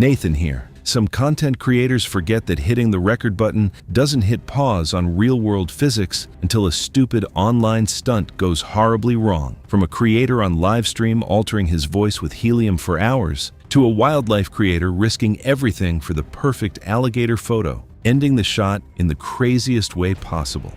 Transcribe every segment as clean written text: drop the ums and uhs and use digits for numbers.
Nathan here. Some content creators forget that hitting the record button doesn't hit pause on real-world physics until a stupid online stunt goes horribly wrong. From a creator on livestream altering his voice with helium for hours, to a wildlife creator risking everything for the perfect alligator photo, ending the shot in the craziest way possible.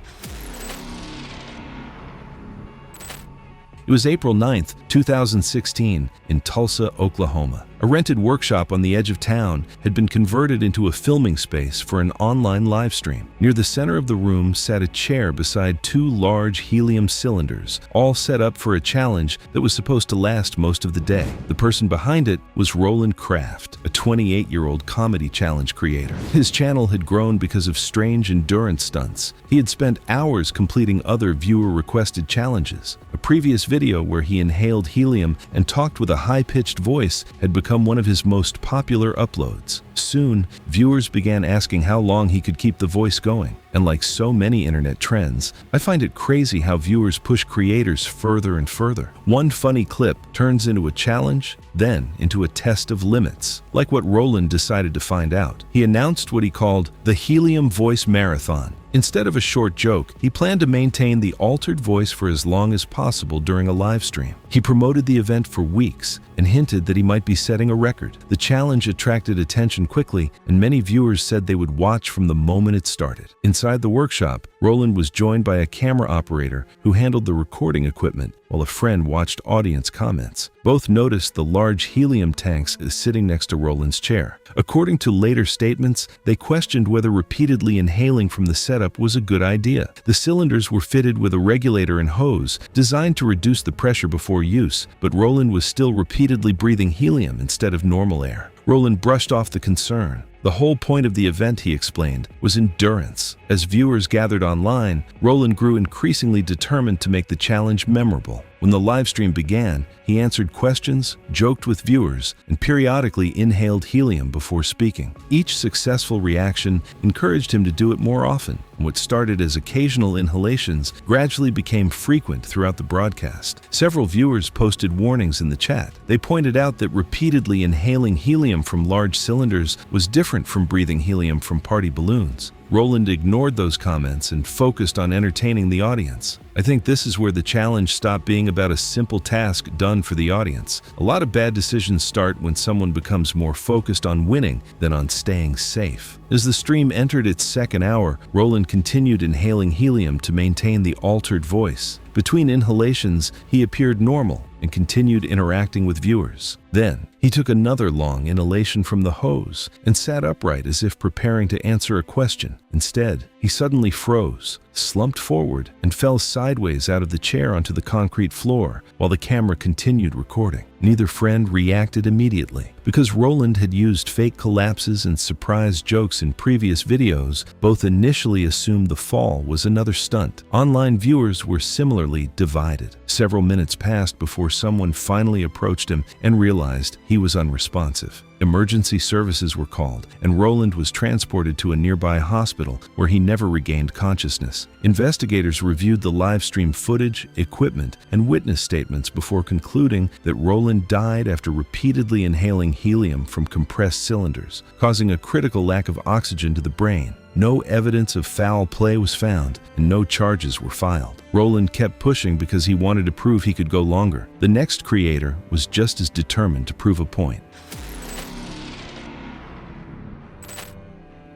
It was April 9th, 2016, in Tulsa, Oklahoma. A rented workshop on the edge of town had been converted into a filming space for an online live stream. Near the center of the room sat a chair beside two large helium cylinders, all set up for a challenge that was supposed to last most of the day. The person behind it was Roland Kraft, a 28-year-old comedy challenge creator. His channel had grown because of strange endurance stunts. He had spent hours completing other viewer-requested challenges. A previous video where he inhaled helium and talked with a high-pitched voice had become one of his most popular uploads. Soon, viewers began asking how long he could keep the voice going. And like so many internet trends, I find it crazy how viewers push creators further and further. One funny clip turns into a challenge, then into a test of limits. Like what Roland decided to find out. He announced what he called the Helium Voice Marathon. Instead of a short joke, he planned to maintain the altered voice for as long as possible during a live stream. He promoted the event for weeks and hinted that he might be setting a record. The challenge attracted attention quickly, and many viewers said they would watch from the moment it started. Inside the workshop, Roland was joined by a camera operator who handled the recording equipment, while a friend watched audience comments. Both noticed the large helium tanks sitting next to Roland's chair. According to later statements, they questioned whether repeatedly inhaling from the setup was a good idea. The cylinders were fitted with a regulator and hose, designed to reduce the pressure before use, but Roland was still repeatedly breathing helium instead of normal air. Roland brushed off the concern. The whole point of the event, he explained, was endurance. As viewers gathered online, Roland grew increasingly determined to make the challenge memorable. When the live stream began, he answered questions, joked with viewers, and periodically inhaled helium before speaking. Each successful reaction encouraged him to do it more often. What started as occasional inhalations gradually became frequent throughout the broadcast. Several viewers posted warnings in the chat. They pointed out that repeatedly inhaling helium from large cylinders was different from breathing helium from party balloons. Roland ignored those comments and focused on entertaining the audience. I think this is where the challenge stopped being about a simple task done for the audience. A lot of bad decisions start when someone becomes more focused on winning than on staying safe. As the stream entered its second hour, Roland continued inhaling helium to maintain the altered voice. Between inhalations, he appeared normal and continued interacting with viewers. Then, he took another long inhalation from the hose and sat upright as if preparing to answer a question. Instead, he suddenly froze, slumped forward, and fell sideways out of the chair onto the concrete floor while the camera continued recording. Neither friend reacted immediately. Because Roland had used fake collapses and surprise jokes in previous videos, both initially assumed the fall was another stunt. Online viewers were similarly divided. Several minutes passed before someone finally approached him and realized he was unresponsive. Emergency services were called, and Roland was transported to a nearby hospital where he never regained consciousness. Investigators reviewed the live stream footage, equipment, and witness statements before concluding that Roland died after repeatedly inhaling helium from compressed cylinders, causing a critical lack of oxygen to the brain. No evidence of foul play was found, and no charges were filed. Roland kept pushing because he wanted to prove he could go longer. The next creator was just as determined to prove a point.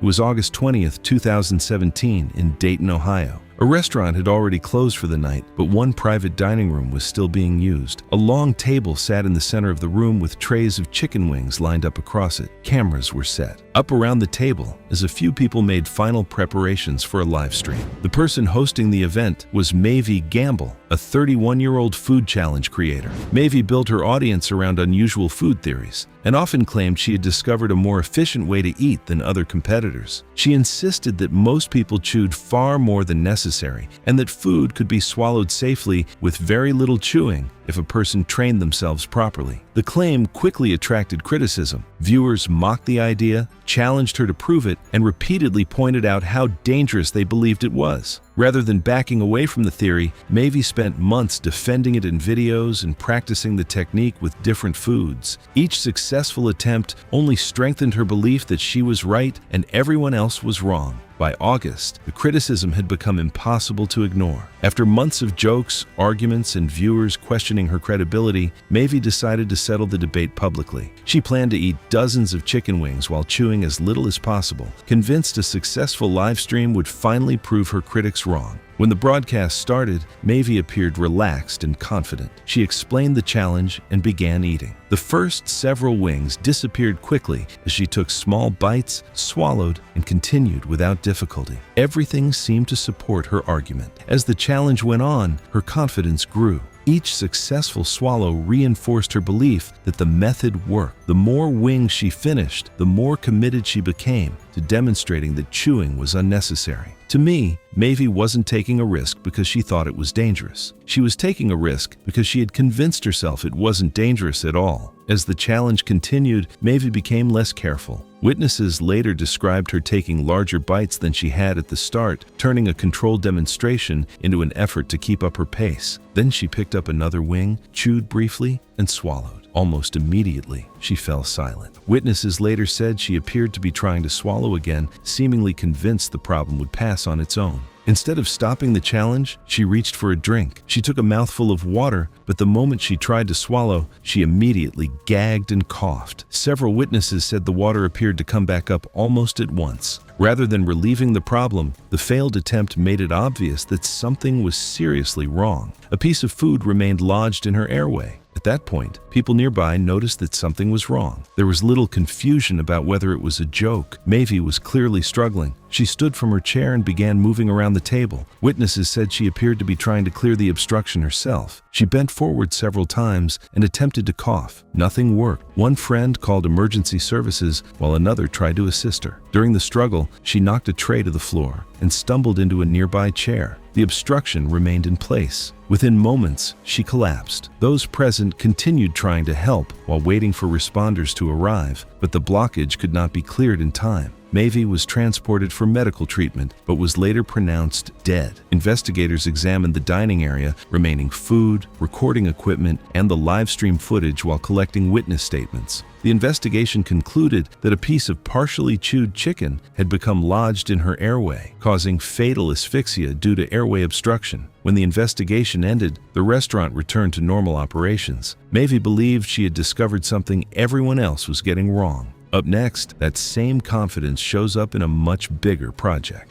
It was August 20th, 2017, in Dayton, Ohio. A restaurant had already closed for the night, but one private dining room was still being used. A long table sat in the center of the room with trays of chicken wings lined up across it. Cameras were set up around the table as a few people made final preparations for a live stream. The person hosting the event was Maeve Gamble, a 31-year-old food challenge creator. Maeve built her audience around unusual food theories and often claimed she had discovered a more efficient way to eat than other competitors. She insisted that most people chewed far more than necessary and that food could be swallowed safely with very little chewing if a person trained themselves properly. The claim quickly attracted criticism. Viewers mocked the idea, challenged her to prove it, and repeatedly pointed out how dangerous they believed it was. Rather than backing away from the theory, Maeve spent months defending it in videos and practicing the technique with different foods. Each successful attempt only strengthened her belief that she was right and everyone else was wrong. By August, the criticism had become impossible to ignore. After months of jokes, arguments, and viewers questioning her credibility, Maeve decided to settle the debate publicly. She planned to eat dozens of chicken wings while chewing as little as possible, convinced a successful live stream would finally prove her critics wrong. When the broadcast started, Maeve appeared relaxed and confident. She explained the challenge and began eating. The first several wings disappeared quickly as she took small bites, swallowed, and continued without difficulty. Everything seemed to support her argument. As the challenge went on, her confidence grew. Each successful swallow reinforced her belief that the method worked. The more wings she finished, the more committed she became to demonstrating that chewing was unnecessary. To me, Maeve wasn't taking a risk because she thought it was dangerous. She was taking a risk because she had convinced herself it wasn't dangerous at all. As the challenge continued, Maeve became less careful. Witnesses later described her taking larger bites than she had at the start, turning a controlled demonstration into an effort to keep up her pace. Then she picked up another wing, chewed briefly, and swallowed. Almost immediately, she fell silent. Witnesses later said she appeared to be trying to swallow again, seemingly convinced the problem would pass on its own. Instead of stopping the challenge, she reached for a drink. She took a mouthful of water, but the moment she tried to swallow, she immediately gagged and coughed. Several witnesses said the water appeared to come back up almost at once. Rather than relieving the problem, the failed attempt made it obvious that something was seriously wrong. A piece of food remained lodged in her airway. At that point, people nearby noticed that something was wrong. There was little confusion about whether it was a joke. Maeve was clearly struggling. She stood from her chair and began moving around the table. Witnesses said she appeared to be trying to clear the obstruction herself. She bent forward several times and attempted to cough. Nothing worked. One friend called emergency services while another tried to assist her. During the struggle, she knocked a tray to the floor and stumbled into a nearby chair. The obstruction remained in place. Within moments, she collapsed. Those present continued trying to help while waiting for responders to arrive, but the blockage could not be cleared in time. Maeve was transported for medical treatment, but was later pronounced dead. Investigators examined the dining area, remaining food, recording equipment, and the live stream footage while collecting witness statements. The investigation concluded that a piece of partially chewed chicken had become lodged in her airway, causing fatal asphyxia due to airway obstruction. When the investigation ended, the restaurant returned to normal operations. Maeve believed she had discovered something everyone else was getting wrong. Up next, that same confidence shows up in a much bigger project.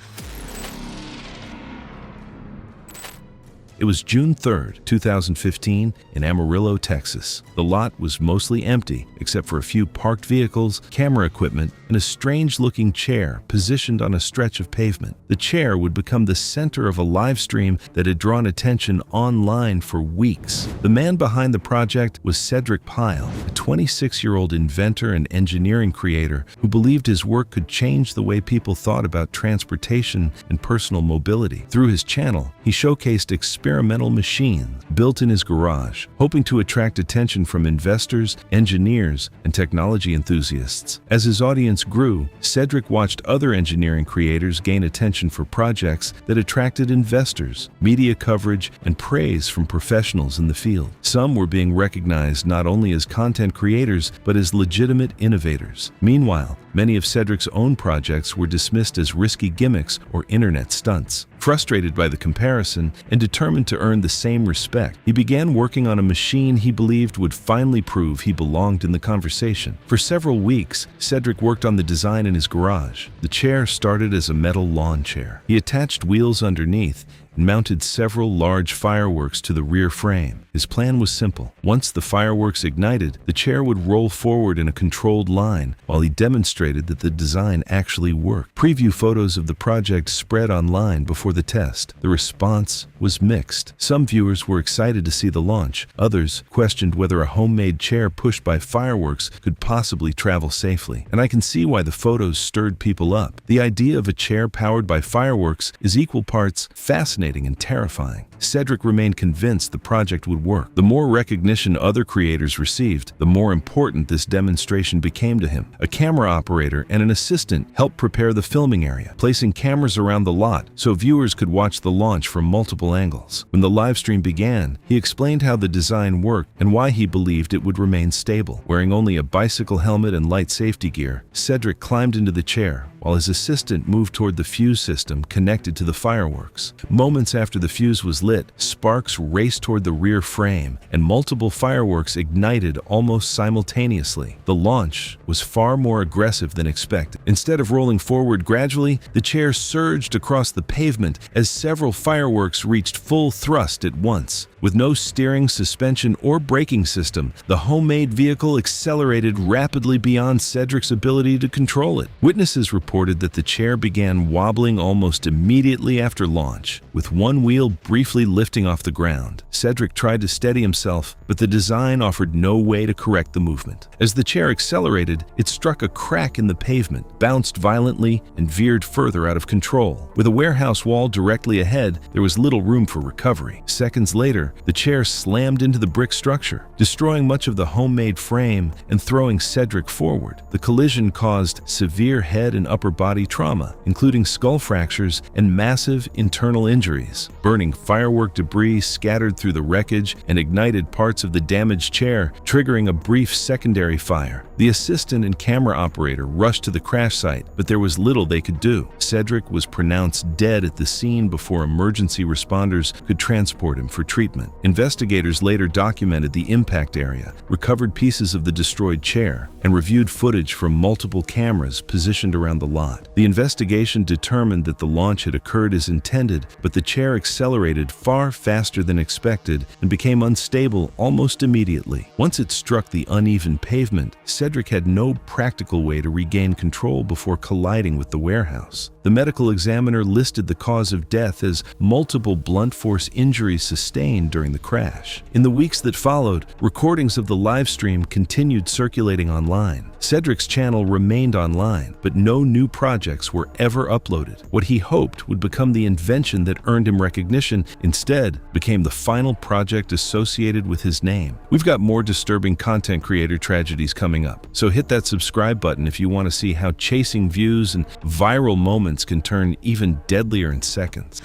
It was June 3, 2015, in Amarillo, Texas. The lot was mostly empty, except for a few parked vehicles, camera equipment, and a strange-looking chair positioned on a stretch of pavement. The chair would become the center of a live stream that had drawn attention online for weeks. The man behind the project was Cedric Pyle, a 26-year-old inventor and engineering creator who believed his work could change the way people thought about transportation and personal mobility. Through his channel, he showcased experimental machines built in his garage, hoping to attract attention from investors, engineers, and technology enthusiasts. As his audience grew, Cedric watched other engineering creators gain attention for projects that attracted investors, media coverage, and praise from professionals in the field. Some were being recognized not only as content creators, but as legitimate innovators. Meanwhile, many of Cedric's own projects were dismissed as risky gimmicks or internet stunts. Frustrated by the comparison and determined to earn the same respect, he began working on a machine he believed would finally prove he belonged in the conversation. For several weeks, Cedric worked on the design in his garage. The chair started as a metal lawn chair. He attached wheels underneath and mounted several large fireworks to the rear frame. His plan was simple. Once the fireworks ignited, the chair would roll forward in a controlled line while he demonstrated that the design actually worked. Preview photos of the project spread online before the test. The response was mixed. Some viewers were excited to see the launch. Others questioned whether a homemade chair pushed by fireworks could possibly travel safely. And I can see why the photos stirred people up. The idea of a chair powered by fireworks is equal parts fascinating and terrifying. Cedric remained convinced the project would work. The more recognition other creators received, the more important this demonstration became to him. A camera operator and an assistant helped prepare the filming area, placing cameras around the lot so viewers could watch the launch from multiple angles. When the live stream began, he explained how the design worked and why he believed it would remain stable. Wearing only a bicycle helmet and light safety gear, Cedric climbed into the chair, while his assistant moved toward the fuse system connected to the fireworks. Moments after the fuse was lit, sparks raced toward the rear frame, and multiple fireworks ignited almost simultaneously. The launch was far more aggressive than expected. Instead of rolling forward gradually, the chair surged across the pavement as several fireworks reached full thrust at once. With no steering, suspension, or braking system, the homemade vehicle accelerated rapidly beyond Cedric's ability to control it. Witnesses reported that the chair began wobbling almost immediately after launch, with one wheel briefly lifting off the ground. Cedric tried to steady himself, but the design offered no way to correct the movement. As the chair accelerated, it struck a crack in the pavement, bounced violently, and veered further out of control. With a warehouse wall directly ahead, there was little room for recovery. Seconds later, the chair slammed into the brick structure, destroying much of the homemade frame and throwing Cedric forward. The collision caused severe head and upper body trauma, including skull fractures and massive internal injuries. Burning firework debris scattered through the wreckage and ignited parts of the damaged chair, triggering a brief secondary fire. The assistant and camera operator rushed to the crash site, but there was little they could do. Cedric was pronounced dead at the scene before emergency responders could transport him for treatment. Investigators later documented the impact area, recovered pieces of the destroyed chair, and reviewed footage from multiple cameras positioned around the lot. The investigation determined that the launch had occurred as intended, but the chair accelerated far faster than expected and became unstable almost immediately. Once it struck the uneven pavement, Cedric had no practical way to regain control before colliding with the warehouse. The medical examiner listed the cause of death as multiple blunt force injuries sustained during the crash. In the weeks that followed, recordings of the live stream continued circulating online. Cedric's channel remained online, but no new projects were ever uploaded. What he hoped would become the invention that earned him recognition instead became the final project associated with his name. We've got more disturbing content creator tragedies coming up, so hit that subscribe button if you want to see how chasing views and viral moments can turn even deadlier in seconds.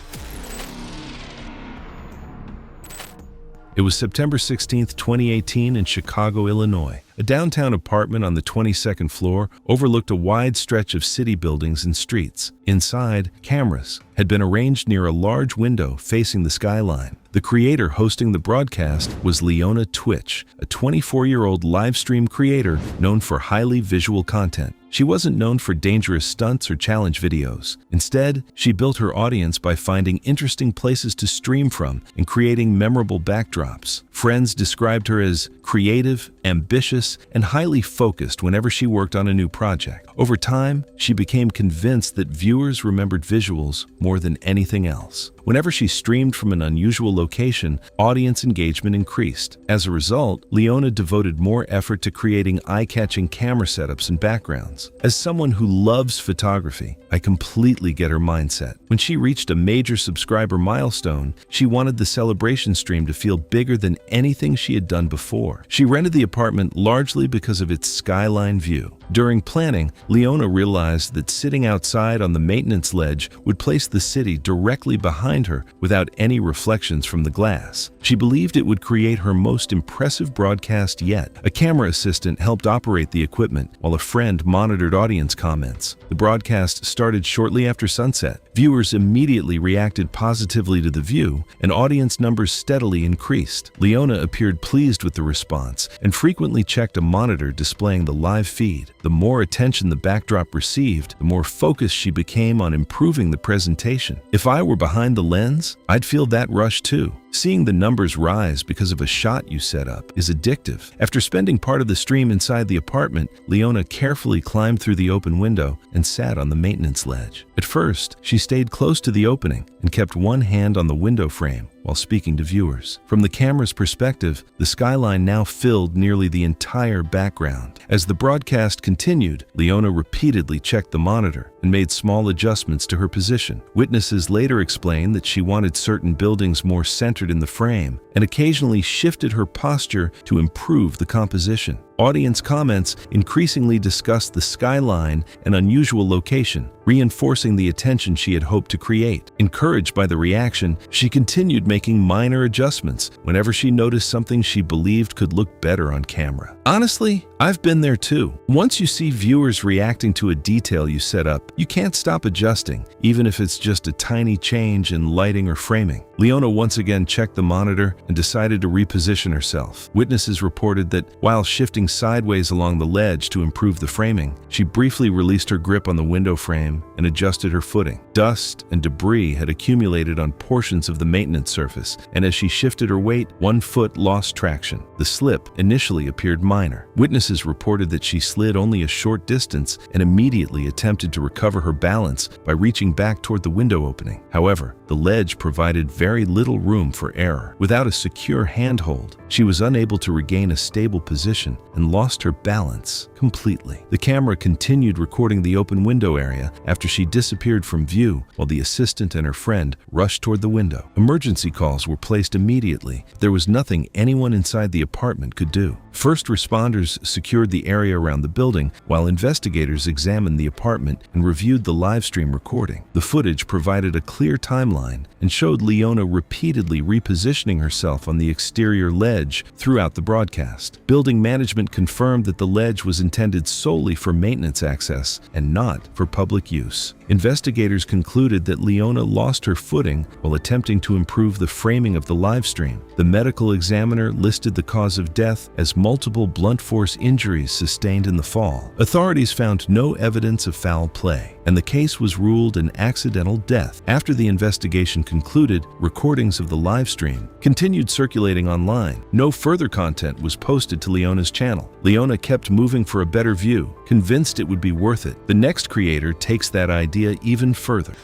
It was September 16, 2018 in Chicago, Illinois. A downtown apartment on the 22nd floor overlooked a wide stretch of city buildings and streets. Inside, cameras had been arranged near a large window facing the skyline. The creator hosting the broadcast was Leona Twitch, a 24-year-old live stream creator known for highly visual content. She wasn't known for dangerous stunts or challenge videos. Instead, she built her audience by finding interesting places to stream from and creating memorable backdrops. Friends described her as creative, ambitious, and highly focused whenever she worked on a new project. Over time, she became convinced that viewers remembered visuals more than anything else. Whenever she streamed from an unusual location, audience engagement increased. As a result, Leona devoted more effort to creating eye-catching camera setups and backgrounds. As someone who loves photography, I completely get her mindset. When she reached a major subscriber milestone, she wanted the celebration stream to feel bigger than anything she had done before. She rented the apartment largely because of its skyline view. During planning, Leona realized that sitting outside on the maintenance ledge would place the city directly behind her without any reflections from the glass. She believed it would create her most impressive broadcast yet. A camera assistant helped operate the equipment, while a friend monitored audience comments. The broadcast started shortly after sunset. Viewers immediately reacted positively to the view, and audience numbers steadily increased. Leona appeared pleased with the response and frequently checked a monitor displaying the live feed. The more attention the backdrop received, the more focused she became on improving the presentation. If I were behind the lens, I'd feel that rush too. Seeing the numbers rise because of a shot you set up is addictive. After spending part of the stream inside the apartment, Leona carefully climbed through the open window and sat on the maintenance ledge. At first, she stayed close to the opening and kept one hand on the window frame, while speaking to viewers. From the camera's perspective, the skyline now filled nearly the entire background. As the broadcast continued, Leona repeatedly checked the monitor and made small adjustments to her position. Witnesses later explained that she wanted certain buildings more centered in the frame and occasionally shifted her posture to improve the composition. Audience comments increasingly discussed the skyline and unusual location, reinforcing the attention she had hoped to create. Encouraged by the reaction, she continued making minor adjustments whenever she noticed something she believed could look better on camera. Honestly, I've been there too. Once you see viewers reacting to a detail you set up, you can't stop adjusting, even if it's just a tiny change in lighting or framing. Leona once again checked the monitor and decided to reposition herself. Witnesses reported that while shifting sideways along the ledge to improve the framing, she briefly released her grip on the window frame and adjusted her footing. Dust and debris had accumulated on portions of the maintenance surface, and as she shifted her weight, one foot lost traction. The slip initially appeared minor. Witnesses reported that she slid only a short distance and immediately attempted to recover her balance by reaching back toward the window opening. However, the ledge provided very little room for error. Without a secure handhold, she was unable to regain a stable position and lost her balance completely. The camera continued recording the open window area after she disappeared from view, while the assistant and her friend rushed toward the window. Emergency calls were placed immediately. There was nothing anyone inside the apartment could do. First responders secured the area around the building, while investigators examined the apartment and reviewed the live stream recording. The footage provided a clear timeline and showed Leona repeatedly repositioning herself on the exterior ledge throughout the broadcast. Building management confirmed that the ledge was intended solely for maintenance access and not for public use. Investigators concluded that Leona lost her footing while attempting to improve the framing of the live stream. The medical examiner listed the cause of death as multiple blunt force injuries sustained in the fall. Authorities found no evidence of foul play, and the case was ruled an accidental death. After the investigation concluded, recordings of the live stream continued circulating online. No further content was posted to Leona's channel. Leona kept moving for a better view, convinced it would be worth it. The next creator takes that idea even further.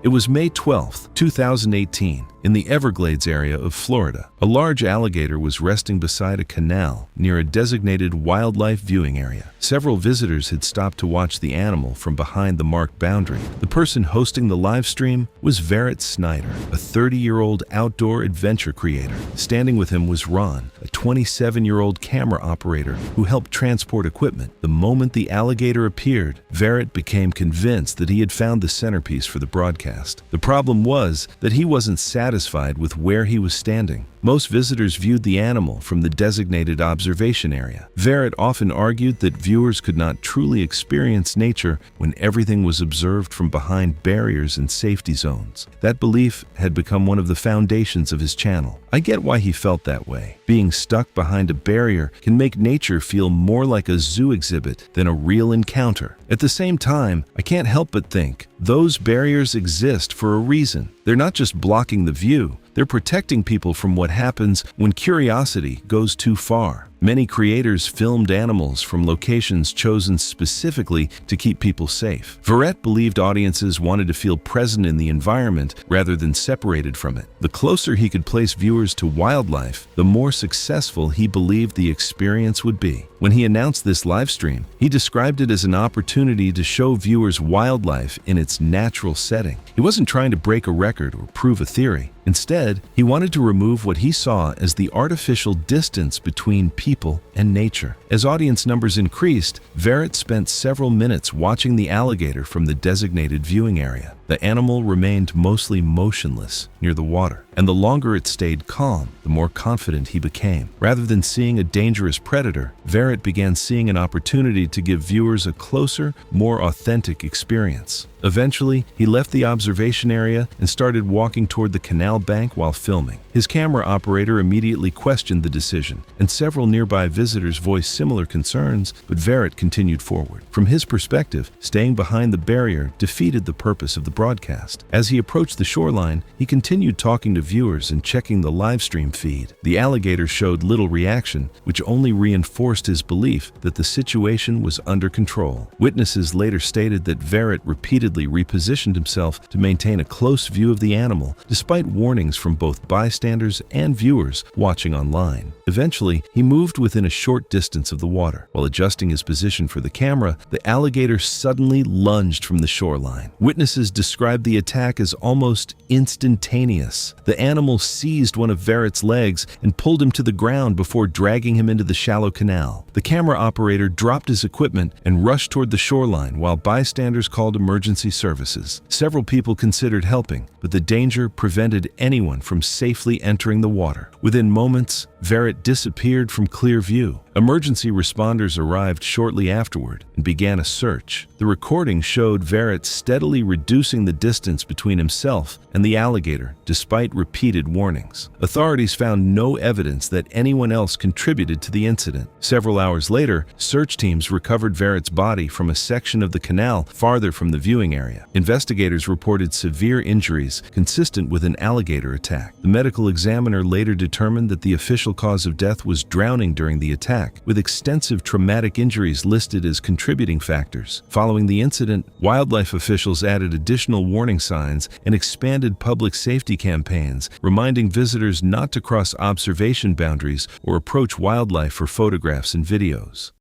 It was May 12, 2018, in the Everglades area of Florida. A large alligator was resting beside a canal near a designated wildlife viewing area. Several visitors had stopped to watch the animal from behind the marked boundary. The person hosting the live stream was Verrett Snyder, a 30-year-old outdoor adventure creator. Standing with him was Ron, a 27-year-old camera operator who helped transport equipment. The moment the alligator appeared, Verrett became convinced that he had found the centerpiece for the broadcast. The problem was that he wasn't satisfied with where he was standing. Most visitors viewed the animal from the designated observation area. Verrett often argued that viewers could not truly experience nature when everything was observed from behind barriers and safety zones. That belief had become one of the foundations of his channel. I get why he felt that way. Being stuck behind a barrier can make nature feel more like a zoo exhibit than a real encounter. At the same time, I can't help but think those barriers exist for a reason. They're not just blocking the view, they're protecting people from what happens when curiosity goes too far. Many creators filmed animals from locations chosen specifically to keep people safe. Verrett believed audiences wanted to feel present in the environment rather than separated from it. The closer he could place viewers to wildlife, the more successful he believed the experience would be. When he announced this live stream, he described it as an opportunity to show viewers wildlife in its natural setting. He wasn't trying to break a record or prove a theory. Instead, he wanted to remove what he saw as the artificial distance between people and nature. As audience numbers increased, Verrett spent several minutes watching the alligator from the designated viewing area. The animal remained mostly motionless near the water, and the longer it stayed calm, the more confident he became. Rather than seeing a dangerous predator, Verrett began seeing an opportunity to give viewers a closer, more authentic experience. Eventually, he left the observation area and started walking toward the canal bank while filming. His camera operator immediately questioned the decision, and several nearby visitors visitors voiced similar concerns, but Verrett continued forward. From his perspective, staying behind the barrier defeated the purpose of the broadcast. As he approached the shoreline, he continued talking to viewers and checking the live stream feed. The alligator showed little reaction, which only reinforced his belief that the situation was under control. Witnesses later stated that Verrett repeatedly repositioned himself to maintain a close view of the animal, despite warnings from both bystanders and viewers watching online. Eventually, he moved within a short distance of the water. While adjusting his position for the camera, the alligator suddenly lunged from the shoreline. Witnesses described the attack as almost instantaneous. The animal seized one of Verrett's legs and pulled him to the ground before dragging him into the shallow canal. The camera operator dropped his equipment and rushed toward the shoreline while bystanders called emergency services. Several people considered helping, but the danger prevented anyone from safely entering the water. Within moments, Verrett disappeared from clear view. Emergency responders arrived shortly afterward and began a search. The recording showed Verrett steadily reducing the distance between himself and the alligator, despite repeated warnings. Authorities found no evidence that anyone else contributed to the incident. Several hours later, search teams recovered Verrett's body from a section of the canal farther from the viewing area. Investigators reported severe injuries consistent with an alligator attack. The medical examiner later determined that the official cause of death was drowning during the attack, with extensive traumatic injuries listed as contributing factors. Following the incident, wildlife officials added additional warning signs and expanded public safety campaigns, reminding visitors not to cross observation boundaries or approach wildlife for photographs and videos.